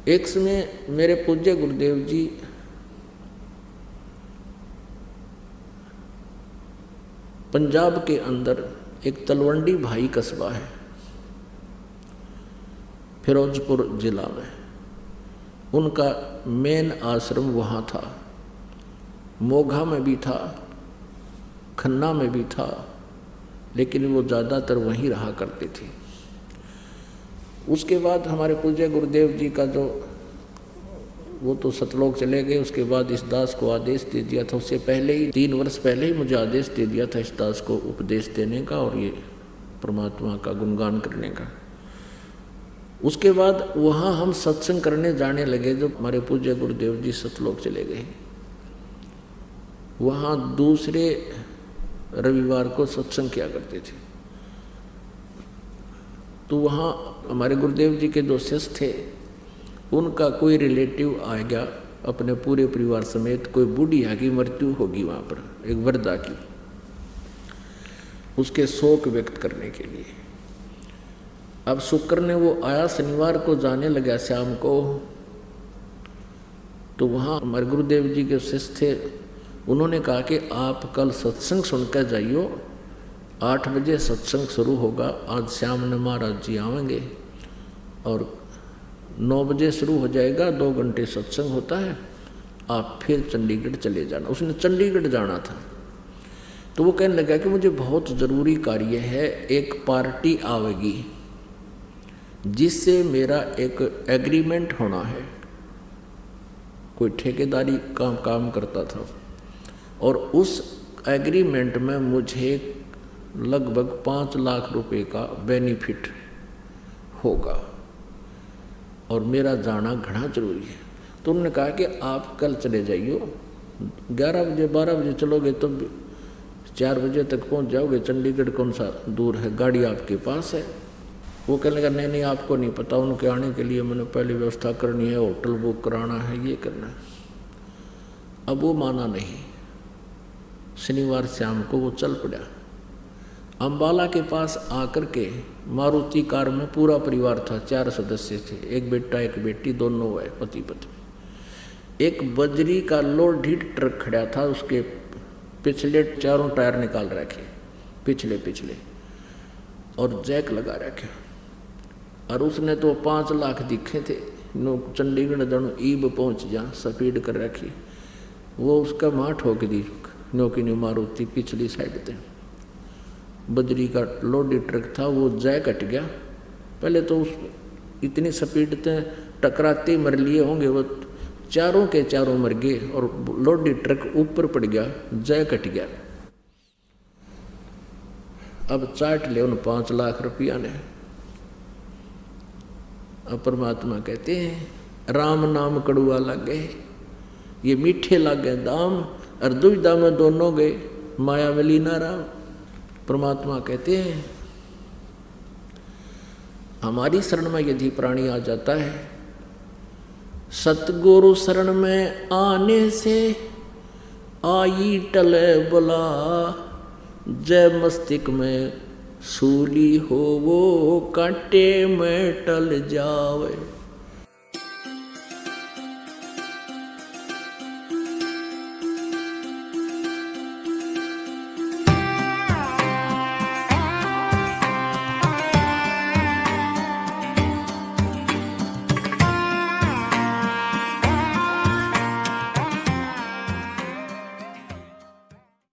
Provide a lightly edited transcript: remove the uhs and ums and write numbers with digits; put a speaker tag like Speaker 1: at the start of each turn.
Speaker 1: एक समय मेरे पूज्य गुरुदेव जी पंजाब के अंदर एक तलवंडी भाई कस्बा है, फिरोजपुर जिला में, उनका मेन आश्रम वहाँ था। मोघा में भी था, खन्ना में भी था, लेकिन वो ज़्यादातर वहीं रहा करते थे। उसके बाद हमारे पूज्य गुरुदेव जी का जो वो तो सतलोक चले गए, उसके बाद इस दास को आदेश दे दिया था। उससे पहले ही 3 वर्ष पहले ही मुझे आदेश दे दिया था इस दास को उपदेश देने का और ये परमात्मा का गुणगान करने का। उसके बाद वहाँ हम सत्संग करने जाने लगे। जब हमारे पूज्य गुरुदेव जी सतलोक चले गए, वहाँ दूसरे रविवार को सत्संग किया करते थे। तो वहाँ हमारे गुरुदेव जी के जो शिष्य थे, उनका कोई रिलेटिव आ गया अपने पूरे परिवार समेत। कोई बूढ़िया की मृत्यु होगी वहाँ पर, एक वृद्धा की, उसके शोक व्यक्त करने के लिए। अब शुक्र ने वो आया, शनिवार को जाने लगा शाम को। तो वहाँ हमारे गुरुदेव जी के शिष्य थे, उन्होंने कहा कि आप कल सत्संग सुनकर जाइयो, 8 बजे सत्संग शुरू होगा। आज शाम ने महाराज जी आवेंगे और 9 बजे शुरू हो जाएगा, 2 घंटे सत्संग होता है। आप फिर चंडीगढ़ चले जाना। उसने चंडीगढ़ जाना था। तो वो कहने लगा कि मुझे बहुत ज़रूरी कार्य है, एक पार्टी आवेगी जिससे मेरा एक एग्रीमेंट होना है। कोई ठेकेदारी का काम करता था और उस एग्रीमेंट में मुझे लगभग 5 लाख रुपए का बेनिफिट होगा और मेरा जाना घना जरूरी है। तो उन्होंने कहा कि आप कल चले जाइयो, 11 बजे 12 बजे चलोगे तो 4 बजे तक पहुंच जाओगे। चंडीगढ़ कौन सा दूर है, गाड़ी आपके पास है। वो कहने लगा नहीं नहीं आपको नहीं पता, उनके आने के लिए मैंने पहले व्यवस्था करनी है, होटल बुक कराना है, ये करना है। अब वो माना नहीं। शनिवार शाम को वो चल पड़ा। अम्बाला के पास आकर के मारुति कार में पूरा परिवार था, 4 सदस्य थे, एक बेटा एक बेटी, दोनों है पति पत्नी। एक बजरी का लोड ट्रक खड़ा था, उसके पिछले 4 टायर निकाल रखे, पिछले और जैक लगा रखे। और उसने तो 5 लाख दिखे थे। नो चंडीगढ़ जानो ईब पहुंच जा, स्पीड कर रखी। वो उसका माँ ठोक दी, नो की न्यू मारुति पिछली साइड थे। बजरी का लोडी ट्रक था, वो जय कट गया। पहले तो उस इतनी स्पीड से टकराते मर लिए होंगे, वो चारों के चारों मर गए और लोडी ट्रक ऊपर पड़ गया, जय कट गया। अब चाट ले उन 5 लाख रुपया ने। अब परमात्मा कहते हैं राम नाम कड़ुआ लागे, ये मीठे लागे दाम, और दुविधा में दोनों गए, माया में लीना राम। परमात्मा कहते हैं हमारी शरण में यदि प्राणी आ जाता है, सतगुरु शरण में आने से आई टले बुला, जय मस्तिष्क में सूली हो वो कांटे में टल जावे।